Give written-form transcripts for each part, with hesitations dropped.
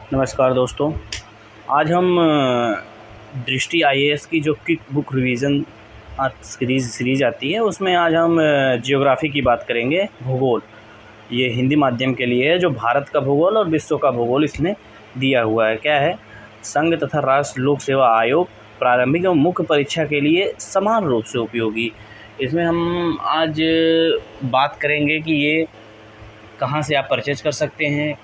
नमस्कार दोस्तों। आज हम दृष्टि आईएएस की जो क्विक बुक रिवीजन सीरीज़ आती है उसमें आज हम जियोग्राफ़ी की बात करेंगे। भूगोल ये हिंदी माध्यम के लिए है, जो भारत का भूगोल और विश्व का भूगोल इसमें दिया हुआ है। क्या है? संघ तथा राष्ट्र लोक सेवा आयोग प्रारंभिक एवं मुख्य परीक्षा के लिए समान रूप से उपयोगी। इसमें हम आज बात करेंगे कि ये कहाँ से आप परचेज कर सकते हैं,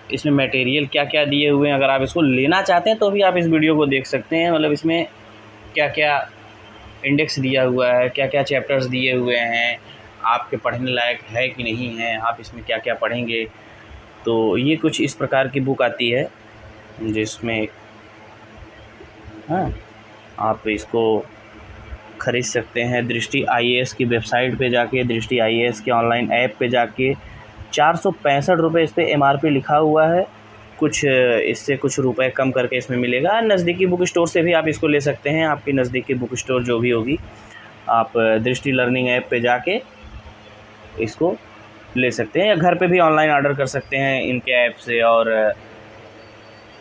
इसमें मटेरियल क्या क्या दिए हुए हैं। अगर आप इसको लेना चाहते हैं तो भी आप इस वीडियो को देख सकते हैं। मतलब इसमें क्या क्या इंडेक्स दिया हुआ है, क्या क्या चैप्टर्स दिए हुए हैं, आपके पढ़ने लायक है कि नहीं है, आप इसमें क्या क्या पढ़ेंगे। तो ये कुछ इस प्रकार की बुक आती है जिसमें आप इसको ख़रीद सकते हैं। दृष्टि आईएएस की वेबसाइट पे जाके, दृष्टि आईएएस के ऑनलाइन ऐप पे जाके 465 रुपये इस पर एमआरपी लिखा हुआ है। कुछ इससे कुछ रुपए कम करके इसमें मिलेगा। नज़दीकी बुक स्टोर से भी आप इसको ले सकते हैं। आपकी नज़दीकी बुक स्टोर जो भी होगी, आप दृष्टि लर्निंग ऐप पे जाके इसको ले सकते हैं, या घर पे भी ऑनलाइन ऑर्डर कर सकते हैं इनके ऐप से, और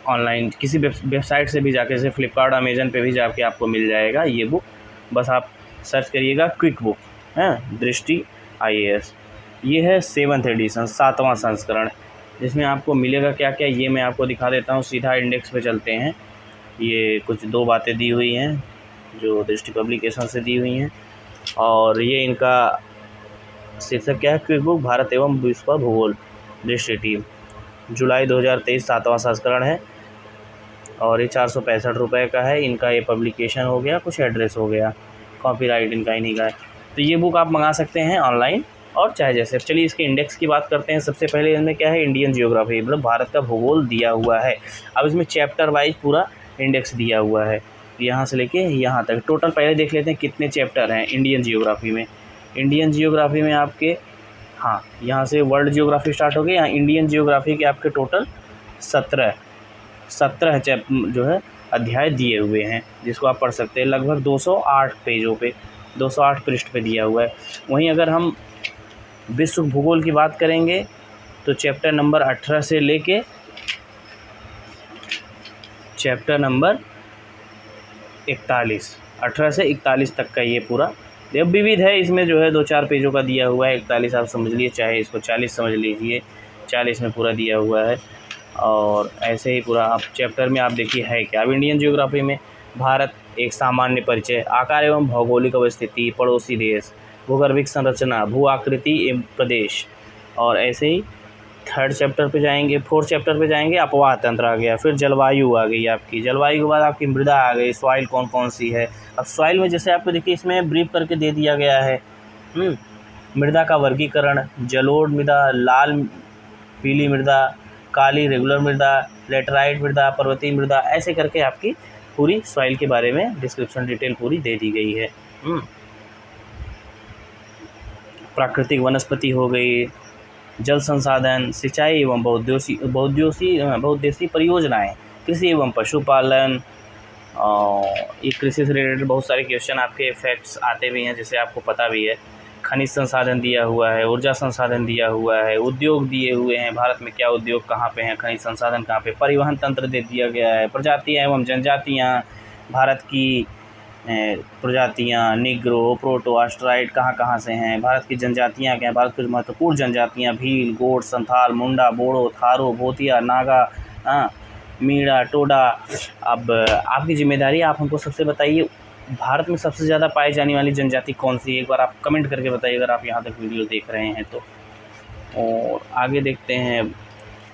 ऑनलाइन किसी वेबसाइट से भी जाके, जैसे फ्लिपकार्ट, अमेज़न पे भी जाके आपको मिल जाएगा ये बुक। बस आप सर्च करिएगा क्विक बुक दृष्टि आईएएस। ये है 7th एडिशन, 7वां संस्करण। जिसमें आपको मिलेगा क्या क्या, ये मैं आपको दिखा देता हूँ। सीधा इंडेक्स पे चलते हैं। ये कुछ 2 बातें दी हुई हैं जो दृष्टि पब्लिकेशन से दी हुई हैं, और ये इनका शीर्षक क्या है? क्विक बुक भारत एवं विश्व भूगोल दृष्टि टीम, जुलाई 2023 7वां संस्करण है, और ये 465 रुपये का है। इनका ये पब्लिकेशन हो गया, कुछ एड्रेस हो गया, कॉपीराइट इनका इन्हीं का है। तो ये बुक आप मंगा सकते हैं ऑनलाइन, और चाहे जैसे। चलिए इसके इंडेक्स की बात करते हैं। सबसे पहले इसमें क्या है? इंडियन जियोग्राफी, मतलब भारत का भूगोल दिया हुआ है। अब इसमें चैप्टर वाइज पूरा इंडेक्स दिया हुआ है, यहाँ से लेके यहाँ तक। टोटल पहले देख लेते हैं कितने चैप्टर हैं इंडियन जियोग्राफी में। इंडियन जियोग्राफी में आपके यहाँ से वर्ल्ड जियोग्राफी स्टार्ट हो गई। यहाँ इंडियन जियोग्राफी के आपके टोटल 17 जो है अध्याय दिए हुए हैं, जिसको आप पढ़ सकते हैं। लगभग 208 पेजों पे, 208 पृष्ठ पे दिया हुआ है। वहीं अगर हम विश्व भूगोल की बात करेंगे तो चैप्टर नंबर 18 से लेके चैप्टर नंबर 41, 18 से 41 तक का ये पूरा विविध है। इसमें जो है 2-4 पेजों का दिया हुआ है। 41 आप समझ लीजिए, चाहे इसको 40 समझ लीजिए, 40 में पूरा दिया हुआ है। और ऐसे ही पूरा आप चैप्टर में आप देखिए है क्या। अब इंडियन जियोग्राफी में भारत एक सामान्य परिचय, आकार एवं भौगोलिक अवस्थिति, पड़ोसी देश, भूगर्भिक संरचना, भू आकृति एवं प्रदेश। और ऐसे ही 3rd चैप्टर पे जाएंगे, 4th चैप्टर पे जाएंगे, अपवाह तंत्र आ गया। फिर जलवायु आ गई आपकी, जलवायु के बाद आपकी मृदा आ गई, सॉइल कौन कौन सी है। अब सॉइल में जैसे आपको देखिए इसमें ब्रीफ करके दे दिया गया है। मृदा का वर्गीकरण, जलोढ़ मृदा, लाल पीली मृदा, काली रेगुलर मृदा, लेटराइट मृदा, पर्वतीय मृदा, ऐसे करके आपकी पूरी सॉइल के बारे में डिस्क्रिप्शन डिटेल पूरी दे दी गई है। प्राकृतिक वनस्पति हो गई, जल संसाधन, सिंचाई एवं बहुउद्देशीय परियोजनाएं, कृषि एवं पशुपालन। ये कृषि से रिलेटेड बहुत सारे क्वेश्चन आपके फैक्ट्स आते भी हैं, जैसे आपको पता भी है। खनिज संसाधन दिया हुआ है, ऊर्जा संसाधन दिया हुआ है, उद्योग दिए हुए हैं, भारत में क्या उद्योग कहाँ पे हैं, खनिज संसाधन कहाँ पे, परिवहन तंत्र दे दिया गया है, प्रजातियाँ एवं जनजातियाँ, भारत की प्रजातियाँ, निग्रो, प्रोटो, ऑस्ट्राइड कहाँ कहाँ से हैं, भारत की जनजातियाँ क्या हैं, भारत की महत्वपूर्ण जनजातियाँ, भील, गोंड, संथाल, मुंडा, बोडो, थारू, भोतिया, नागा, मीणा, टोडा। अब आपकी जिम्मेदारी, आप हमको सबसे बताइए भारत में सबसे ज़्यादा पाई जाने वाली जनजाति कौन सी है? एक बार आप कमेंट करके बताइए अगर आप यहाँ तक वीडियो देख रहे हैं तो। और आगे देखते हैं।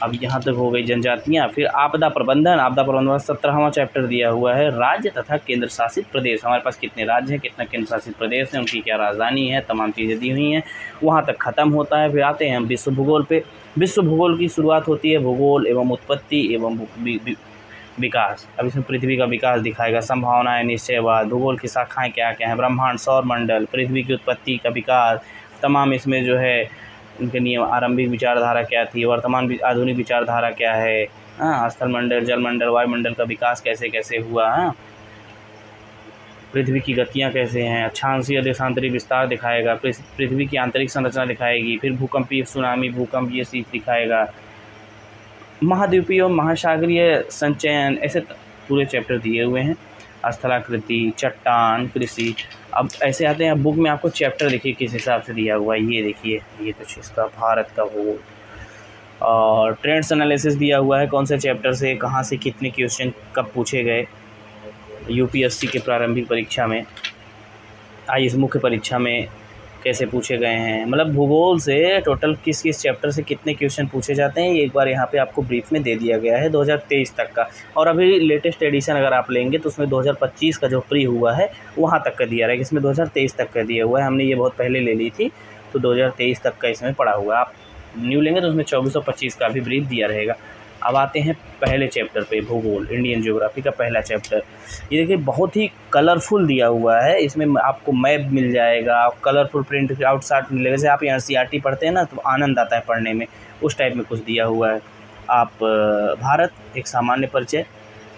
अब यहाँ तक हो गई जनजातियाँ। फिर आपदा प्रबंधन, 17वां चैप्टर दिया हुआ है। राज्य तथा केंद्र शासित प्रदेश, हमारे पास कितने राज्य हैं, कितना केंद्र शासित प्रदेश हैं, उनकी क्या राजधानी है, तमाम चीज़ें दी हुई हैं। वहाँ तक ख़त्म होता है। फिर आते हैं हम विश्व भूगोल पे। विश्व भूगोल की शुरुआत होती है भूगोल एवं उत्पत्ति एवं विकास। अब इसमें पृथ्वी का विकास दिखाएगा, संभावनाएं, निश्चयवाद, भूगोल की शाखाएं क्या क्या हैं, ब्रह्मांड, सौर मंडल, पृथ्वी की उत्पत्ति का विकास, तमाम इसमें जो है उनके नियम, आरंभिक विचारधारा क्या थी, वर्तमान आधुनिक विचारधारा क्या है, स्थल मंडल, जल मंडल, वायुमंडल का विकास कैसे कैसे हुआ, पृथ्वी की गतियाँ कैसे हैं, अक्षांशीय देशांतरी विस्तार दिखाएगा, पृथ्वी की आंतरिक संरचना दिखाएगी। फिर भूकंपीय, सुनामी, भूकंप, ये चीज़ दिखाएगा। महाद्वीपीय और महासागरीय संचयन, ऐसे पूरे चैप्टर दिए हुए हैं। स्थलाकृति, चट्टान, कृषि। अब ऐसे आते हैं, बुक में आपको चैप्टर देखिए किस हिसाब से दिया हुआ है। ये देखिए, ये कुछ इसका भारत का भूगोल और ट्रेंड्स एनालिसिस दिया हुआ है, कौन से चैप्टर से कहाँ से कितने क्वेश्चन कब पूछे गए यूपीएससी के प्रारंभिक परीक्षा में, इस मुख्य परीक्षा में कैसे पूछे गए हैं। मतलब भूगोल से टोटल किस किस चैप्टर से कितने क्वेश्चन पूछे जाते हैं, ये एक बार यहाँ पे आपको ब्रीफ में दे दिया गया है 2023 तक का। और अभी लेटेस्ट एडिशन अगर आप लेंगे तो उसमें 2025 का जो प्री हुआ है वहाँ तक का दिया रहेगा, इसमें 2023 तक का दिया हुआ है। हमने ये बहुत पहले ले ली थी, तो 2023 तक का इसमें पड़ा हुआ है। आप न्यू लेंगे तो उसमें 24 और 25 का भी ब्रीफ दिया रहेगा। अब आते हैं पहले चैप्टर पे, भूगोल, इंडियन ज्योग्राफी का पहला चैप्टर। ये देखिए बहुत ही कलरफुल दिया हुआ है, इसमें आपको मैप मिल जाएगा, कलरफुल प्रिंट आउट शार्ट मिलेगा। जैसे आप एनसीईआरटी पढ़ते हैं ना तो आनंद आता है पढ़ने में, उस टाइप में कुछ दिया हुआ है। आप भारत, एक सामान्य परिचय,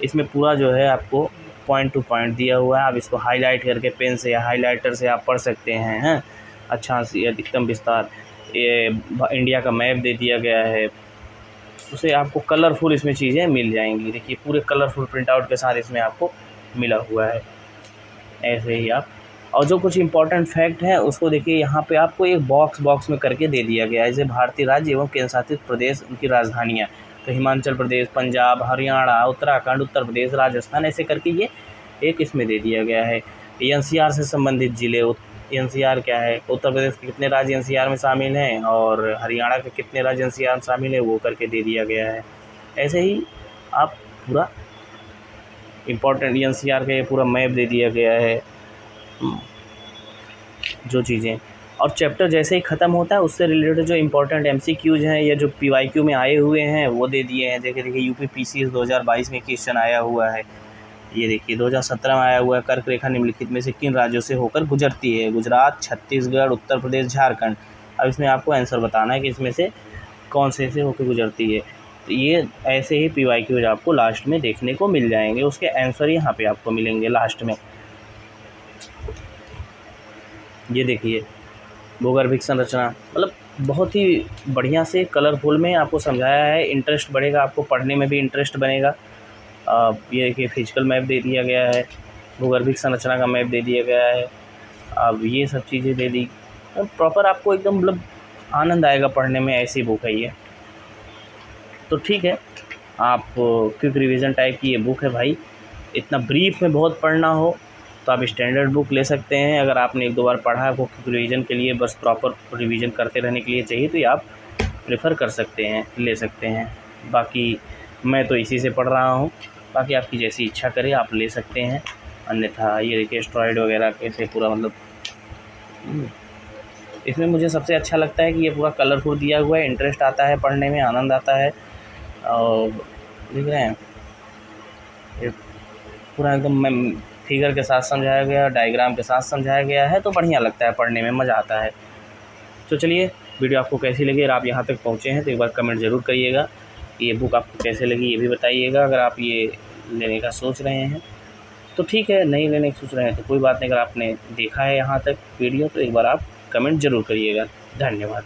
इसमें पूरा जो है आपको पॉइंट टू पॉइंट दिया हुआ है। आप इसको हाईलाइट करके पेन से या हाईलाइटर से आप पढ़ सकते हैं अच्छा से अधिकतम विस्तार। ये इंडिया का मैप दे दिया गया है, उसे आपको कलरफुल इसमें चीज़ें मिल जाएंगी। देखिए पूरे कलरफुल प्रिंट आउट के साथ इसमें आपको मिला हुआ है। ऐसे ही आप, और जो कुछ इंपॉर्टेंट फैक्ट हैं उसको देखिए यहाँ पे आपको एक बॉक्स में करके दे दिया गया है। जैसे भारतीय राज्य एवं केंद्र शासित प्रदेश, उनकी राजधानियाँ, तो हिमाचल प्रदेश, पंजाब, हरियाणा, उत्तराखंड, उत्तर प्रदेश, राजस्थान, ऐसे करके ये एक इसमें दे दिया गया है। एनसीआर से संबंधित ज़िले, एनसीआर क्या है, उत्तर प्रदेश के कितने राज्य एनसीआर में शामिल हैं और हरियाणा के कितने राज्य एनसीआर में शामिल हैं, वो करके दे दिया गया है। ऐसे ही आप पूरा इम्पोर्टेंट एनसीआर का ये पूरा मैप दे दिया गया है, जो चीज़ें। और चैप्टर जैसे ही ख़त्म होता है उससे रिलेटेड जो इम्पोर्टेंट एमसीक्यूज हैं या जो पीवाईक्यू में आए हुए हैं वो दे दिए हैं। देखिए यूपी पीसीएस 2022 में क्वेश्चन आया हुआ है। ये देखिए 2017 में आया हुआ है, कर्क रेखा निम्नलिखित में से किन राज्यों से होकर गुजरती है? गुजरात, छत्तीसगढ़, उत्तर प्रदेश, झारखंड। अब इसमें आपको आंसर बताना है कि इसमें से कौन से होकर गुजरती है। तो ये ऐसे ही पीवाईक्यूज आपको लास्ट में देखने को मिल जाएंगे, उसके आंसर यहाँ पे आपको मिलेंगे लास्ट में। ये देखिए भूगर्भिक संरचना, मतलब बहुत ही बढ़िया से कलरफुल में आपको समझाया है। इंटरेस्ट बढ़ेगा, आपको पढ़ने में भी इंटरेस्ट बनेगा। ये देखिए फिजिकल मैप दे दिया गया है, भूगर्भिक संरचना का मैप दे दिया गया है। अब ये सब चीज़ें दे दी, प्रॉपर आपको एकदम मतलब आनंद आएगा पढ़ने में, ऐसी बुक है ये। तो ठीक है, आप क्विक रिवीजन टाइप की ये बुक है भाई। इतना ब्रीफ में बहुत पढ़ना हो तो आप स्टैंडर्ड बुक ले सकते हैं। अगर आपने एक दो बार पढ़ा है, वो क्विक रिवीजन के लिए बस प्रॉपर रिवीजन करते रहने के लिए चाहिए, तो ये आप प्रेफर कर सकते हैं, ले सकते हैं। बाकी मैं तो इसी से पढ़ रहा हूँ, बाकी आपकी जैसी इच्छा करे आप ले सकते हैं। अन्यथा ये देखिए एस्ट्रॉयड वगैरह कैसे पूरा, मतलब इसमें मुझे सबसे अच्छा लगता है कि ये पूरा कलरफुल दिया हुआ है, इंटरेस्ट आता है पढ़ने में, आनंद आता है। और देख रहे हैं ये पूरा एकदम फिगर के साथ समझाया गया, डायग्राम के साथ समझाया गया है, तो बढ़िया लगता है पढ़ने में, मज़ा आता है। तो चलिए, वीडियो आपको कैसी लगी? अगर आप यहाँ तक पहुँचे हैं तो एक बार कमेंट ज़रूर करिएगा। ये बुक आपको कैसे लगी ये भी बताइएगा। अगर आप ये लेने का सोच रहे हैं तो ठीक है, नहीं लेने की सोच रहे हैं तो कोई बात नहीं। अगर आपने देखा है यहाँ तक वीडियो तो एक बार आप कमेंट ज़रूर करिएगा। धन्यवाद।